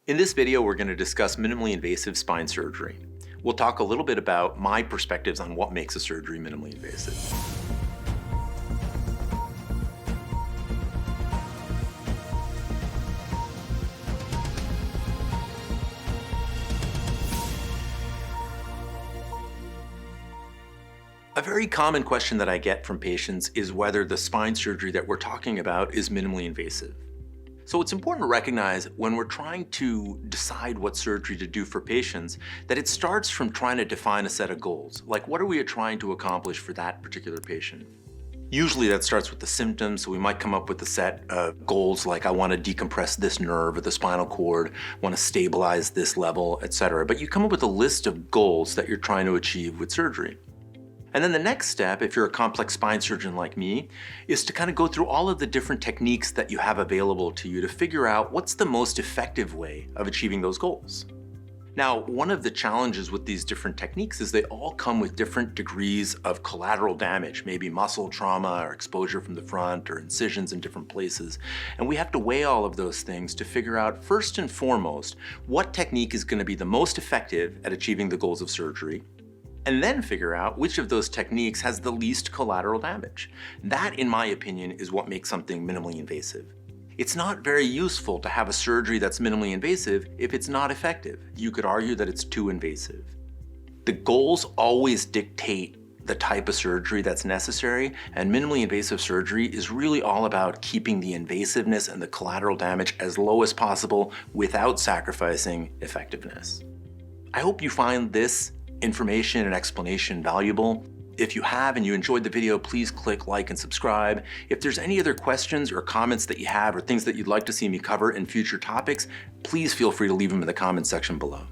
In this video, we're going to discuss minimally invasive spine surgery. We'll talk a little bit about my perspectives on what makes a surgery minimally invasive. A very common question that I get from patients is whether the spine surgery that we're talking about is minimally invasive. So it's important to recognize when we're trying to decide what surgery to do for patients that it starts from trying to define a set of goals. Like, what are we trying to accomplish for that particular patient? Usually that starts with the symptoms, so we might come up with a set of goals like I want to decompress this nerve or the spinal cord, want to stabilize this level, etc. But you come up with a list of goals that you're trying to achieve with surgery. And then the next step, if you're a complex spine surgeon like me, is to kind of go through all of the different techniques that you have available to you to figure out what's the most effective way of achieving those goals. Now, one of the challenges with these different techniques is they all come with different degrees of collateral damage, maybe muscle trauma or exposure from the front or incisions in different places. And we have to weigh all of those things to figure out, first and foremost, what technique is going to be the most effective at achieving the goals of surgery, and then figure out which of those techniques has the least collateral damage. That, in my opinion, is what makes something minimally invasive. It's not very useful to have a surgery that's minimally invasive if it's not effective. You could argue that it's too invasive. The goals always dictate the type of surgery that's necessary, and minimally invasive surgery is really all about keeping the invasiveness and the collateral damage as low as possible without sacrificing effectiveness. I hope you find this information and explanation valuable. If you have and you enjoyed the video, please click like and subscribe. If there's any other questions or comments that you have or things that you'd like to see me cover in future topics, please feel free to leave them in the comments section below.